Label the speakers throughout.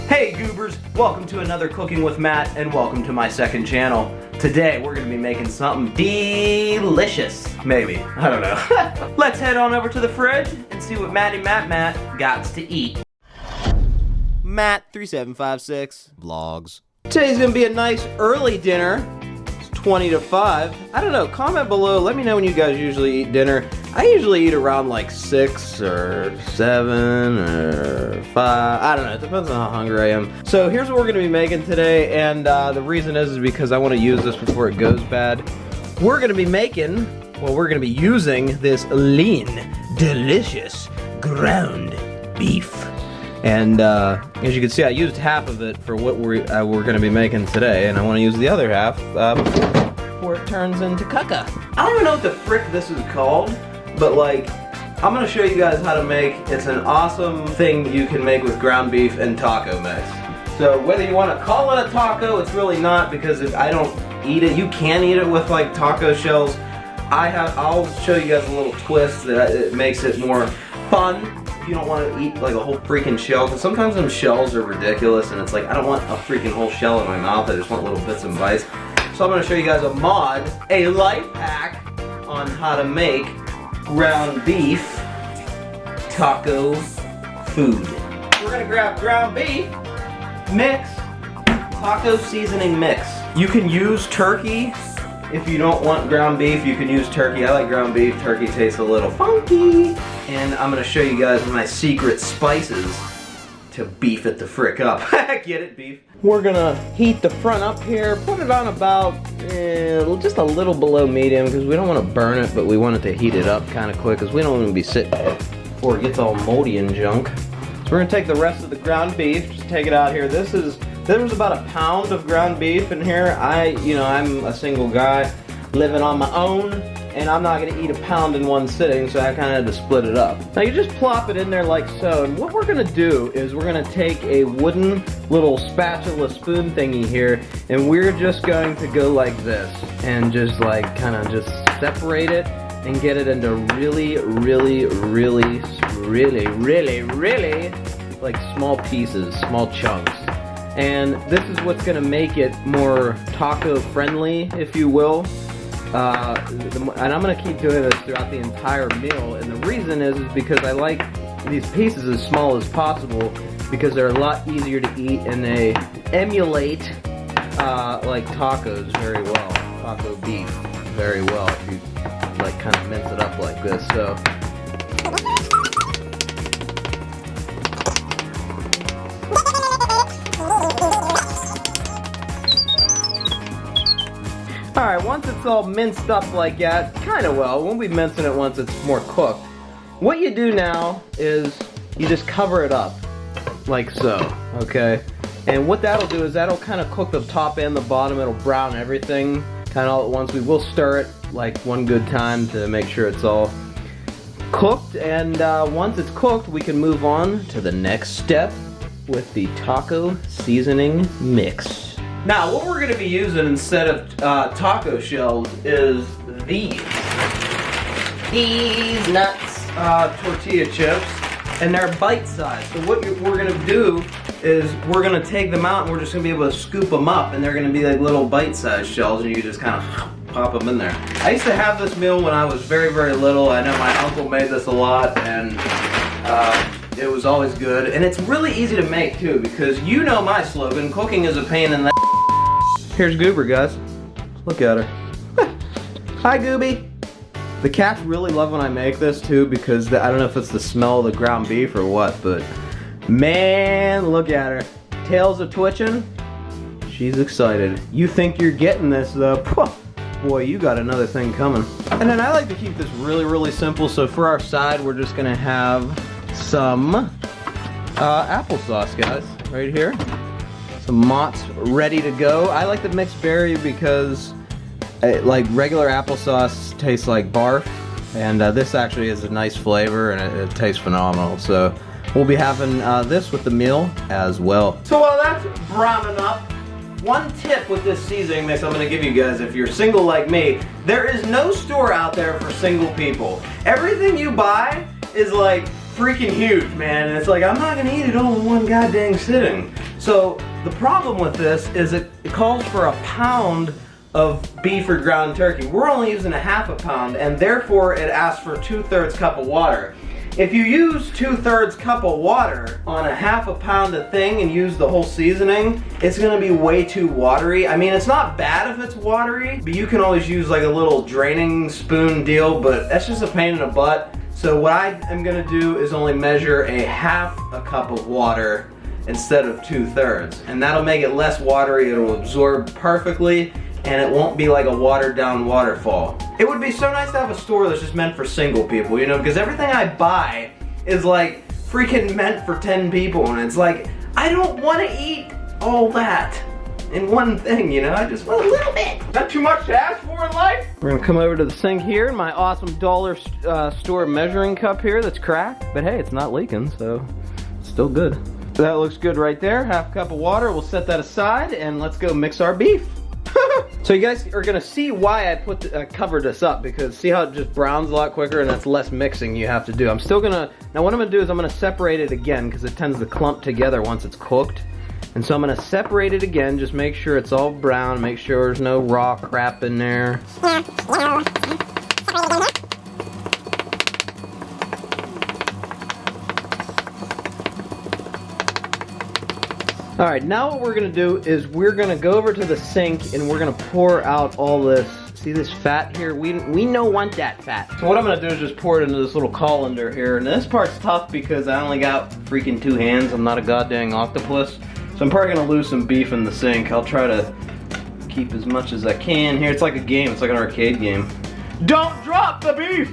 Speaker 1: Hey goobers, welcome to another Cooking with Matt and welcome to my second channel. Today we're going to be making something delicious, maybe, I don't know. Let's head on over to the fridge and see what Matt got to eat. Matt3756 Vlogs. Today's going to be a nice early dinner. It's 20 to 5. I don't know, comment below, let me know when you guys usually eat dinner. I usually eat around like 6 or 7 or 5. I don't know, it depends on how hungry I am. So here's what we're gonna be making today, and the reason is because I want to use this before it goes bad. We're gonna be using this lean, delicious ground beef. And as you can see, I used half of it for what we're gonna be making today, and I want to use the other half before it turns into caca. I don't even know what the frick this is called. But like, I'm gonna show you guys how to make, it's an awesome thing you can make with ground beef and taco mix. So whether you wanna call it a taco, it's really not, because if I don't eat it, you can eat it with like taco shells. I'll show you guys a little twist that it makes it more fun. If you don't wanna eat like a whole freaking shell, because sometimes them shells are ridiculous and it's like, I don't want a freaking whole shell in my mouth, I just want little bits and bites. So I'm gonna show you guys a mod, a life hack on how to make ground beef taco food. We're gonna grab ground beef, mix, taco seasoning mix. You can use turkey if you don't want ground beef. You can use turkey. I like ground beef. Turkey tastes a little funky. And I'm gonna show you guys my secret spices to beef it the frick up. Get it, beef? We're gonna heat the front up here, put it on about just a little below medium, because we don't want to burn it, but we want it to heat it up kind of quick, because we don't want to be sitting before it gets all moldy and junk. So we're gonna take the rest of the ground beef, just take it out here. There was about a pound of ground beef in here. I'm a single guy living on my own, and I'm not gonna eat a pound in one sitting, so I kind of had to split it up. Now you just plop it in there like so, and what we're gonna do is we're gonna take a wooden little spatula spoon thingy here, and we're just going to go like this, and just like kind of just separate it, and get it into really like small pieces, small chunks. And this is what's gonna make it more taco friendly, if you will. And I'm gonna keep doing this throughout the entire meal, and the reason is because I like these pieces as small as possible, because they're a lot easier to eat and they emulate like tacos very well, taco beef very well, if you like kind of mince it up like this. So alright, once it's all minced up like that, kind of well, we'll be mincing it once it's more cooked. What you do now is you just cover it up, like so, okay? And what that'll do is that'll kind of cook the top and the bottom, it'll brown everything kind of all at once. We will stir it like one good time to make sure it's all cooked, and once it's cooked, we can move on to the next step with the taco seasoning mix. Now, what we're going to be using instead of taco shells is these nuts tortilla chips, and they're bite-sized. So what we're going to do is we're going to take them out, and we're just going to be able to scoop them up, and they're going to be like little bite-sized shells, and you just kind of pop them in there. I used to have this meal when I was very little. I know my uncle made this a lot, and it was always good. And it's really easy to make too, because you know my slogan, cooking is a pain in the Here's Goober, guys. Look at her. Hi, Gooby. The cats really love when I make this too, because I don't know if it's the smell of the ground beef or what, but man, look at her. Tails are twitching. She's excited. You think you're getting this though. Boy, you got another thing coming. And then I like to keep this really simple, so for our side, we're just gonna have some applesauce, guys, right here. Some Mott's ready to go. I like the mixed berry because like regular applesauce tastes like barf, and this actually is a nice flavor, and it tastes phenomenal. So we'll be having this with the meal as well. So while that's browning up, one tip with this seasoning mix I'm going to give you guys, if you're single like me, there is no store out there for single people. Everything you buy is like freaking huge, man. And it's like, I'm not gonna eat it all in one goddamn sitting. So the problem with this is it calls for a pound of beef or ground turkey. We're only using a half a pound, and therefore it asks for 2/3 cup of water. If you use 2/3 cup of water on a half a pound of thing and use the whole seasoning, it's gonna be way too watery. I mean, it's not bad if it's watery, but you can always use like a little draining spoon deal, but that's just a pain in the butt. So what I am gonna do is only measure a half a cup of water instead of 2/3, and that'll make it less watery. It'll absorb perfectly, and it won't be like a watered down waterfall. It would be so nice to have a store that's just meant for single people, you know, because everything I buy is like freaking meant for 10 people, and it's like, I don't want to eat all that in one thing, you know, I just want a little bit. Not too much to ask for in life. We're gonna come over to the sink here, my awesome dollar store measuring cup here that's cracked, but hey, it's not leaking, so it's still good. That looks good right there, half cup of water, we'll set that aside, and let's go mix our beef. So you guys are gonna see why I covered this up, because see how it just browns a lot quicker, and that's less mixing you have to do. I'm still gonna, now what I'm gonna do is I'm gonna separate it again, because it tends to clump together once it's cooked. And so I'm gonna separate it again, just make sure it's all brown, make sure there's no raw crap in there. Alright, now what we're gonna do is we're gonna go over to the sink and we're gonna pour out all this. See this fat here? We don't want that fat. So what I'm gonna do is just pour it into this little colander here. And this part's tough because I only got freaking 2 hands. I'm not a goddamn octopus. So I'm probably gonna lose some beef in the sink. I'll try to keep as much as I can here. It's like a game, it's like an arcade game. Don't drop the beef!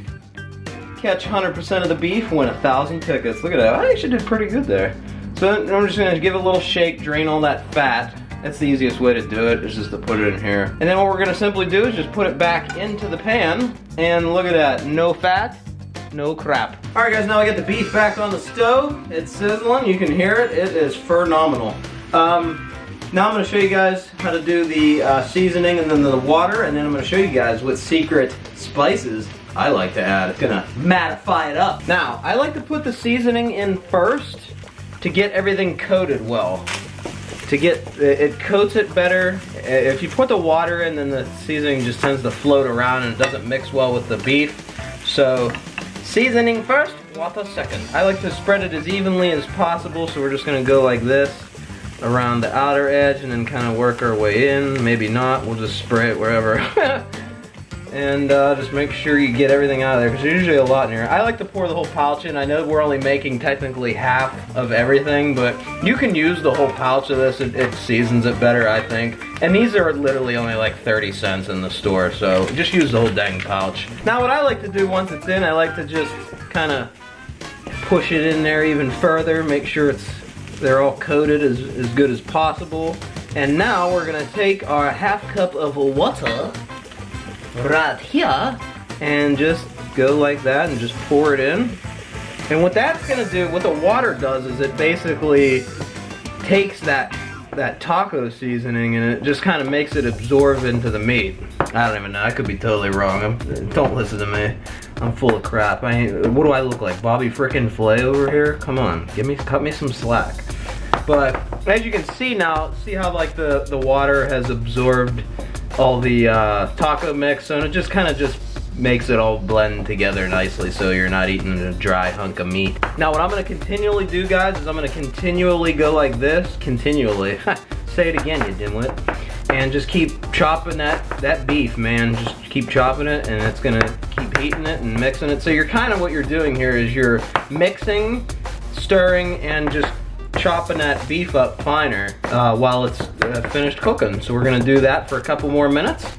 Speaker 1: Catch 100% of the beef, win 1,000 tickets. Look at that, I actually did pretty good there. So I'm just gonna give it a little shake, drain all that fat. That's the easiest way to do it, is just to put it in here. And then what we're gonna simply do is just put it back into the pan, and look at that, no fat, no crap. All right guys, now I got the beef back on the stove. It's sizzling, you can hear it, it is phenomenal. Now I'm gonna show you guys how to do the seasoning and then the water, and then I'm gonna show you guys what secret spices I like to add. It's gonna mattify it up. Now, I like to put the seasoning in first, to get everything coated well. To get, it coats it better. If you put the water in, then the seasoning just tends to float around and it doesn't mix well with the beef. So, seasoning first, water second. I like to spread it as evenly as possible, so we're just gonna go like this around the outer edge and then kind of work our way in. Maybe not, we'll just spray it wherever. And just make sure you get everything out of there, because there's usually a lot in here. I like to pour the whole pouch in. I know we're only making technically half of everything, but you can use the whole pouch of this. It seasons it better, I think. And these are literally only like 30 cents in the store, so just use the whole dang pouch. Now what I like to do once it's in, I like to just kind of push it in there even further, make sure they're all coated as good as possible. And now we're gonna take our half cup of water right here and just go like that and just pour it in. And what that's gonna do, what the water does, is it basically takes that taco seasoning and it just kind of makes it absorb into the meat. I don't even know, I could be totally wrong. Don't listen to me, I'm full of crap. What do I look like, Bobby frickin' Flay over here? Come on, cut me some slack. But as you can see now, see how like the water has absorbed all the taco mix, and it just kind of just makes it all blend together nicely, so you're not eating a dry hunk of meat. Now what I'm gonna continually do, guys, is I'm gonna continually go like this, continually. Say it again, you dimwit. And just keep chopping that beef, man. Just keep chopping it, and it's gonna keep heating it and mixing it. So you're kind of, what you're doing here is you're mixing, stirring, and just chopping that beef up finer while it's finished cooking. So we're gonna do that for a couple more minutes.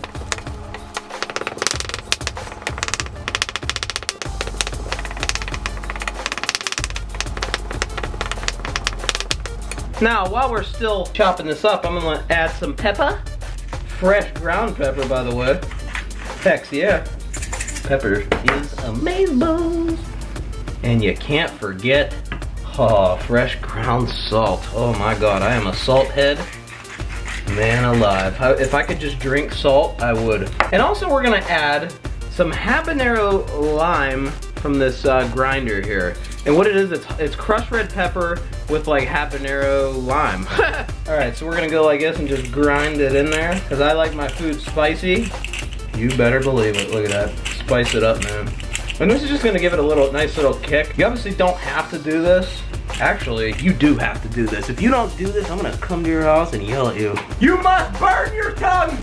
Speaker 1: Now, while we're still chopping this up, I'm gonna add some pepper. Fresh ground pepper, by the way. Heck yeah. Pepper is amazing. And you can't forget, fresh ground salt. Oh my God, I am a salt head. Man alive. If I could just drink salt, I would. And also we're gonna add some habanero lime from this grinder here. And what it is, it's crushed red pepper with like habanero lime. All right, so we're gonna go like this and just grind it in there, because I like my food spicy. You better believe it, look at that. Spice it up, man. And this is just gonna give it a nice little kick. You obviously don't have to do this. Actually, you do have to do this. If you don't do this, I'm gonna come to your house and yell at you. You must burn your tongue!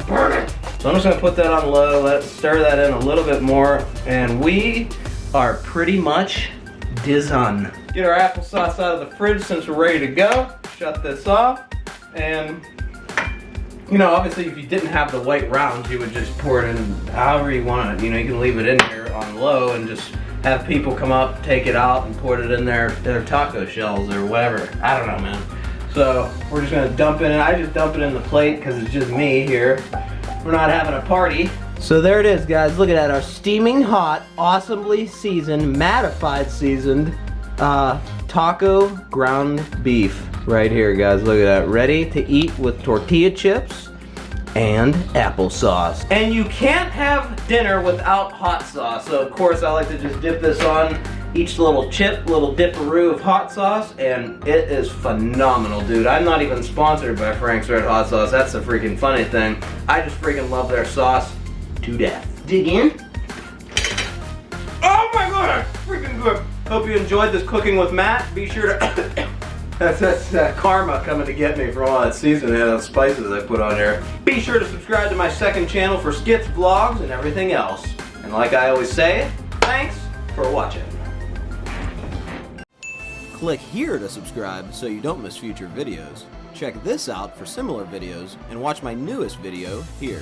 Speaker 1: Burn it! So I'm just gonna put that on low, stir that in a little bit more, and we are pretty much done. Get our applesauce out of the fridge since we're ready to go. Shut this off, and you know, obviously if you didn't have the white rounds, you would just pour it in however you want it. You know, you can leave it in here on low and just have people come up, take it out, and put it in their taco shells or whatever. I don't know, man. So we're just gonna dump it in. I just dump it in the plate because it's just me here. We're not having a party. So there it is, guys. Look at that, our steaming hot, awesomely seasoned, mattified seasoned taco ground beef right here, guys. Look at that, ready to eat with tortilla chips and applesauce. And you can't have dinner without hot sauce. So of course I like to just dip this on each little chip, little dipperoo of hot sauce, and it is phenomenal, dude. I'm not even sponsored by Frank's Red Hot Sauce. That's the freaking funny thing. I just freaking love their sauce to death. Dig in. Oh my god, that's freaking good. Hope you enjoyed this Cooking with Matt. Be sure to That's karma coming to get me for all that seasoning and those spices I put on here. Be sure to subscribe to my second channel for skits, vlogs, and everything else. And like I always say, thanks for watching.
Speaker 2: Click here to subscribe so you don't miss future videos. Check this out for similar videos and watch my newest video here.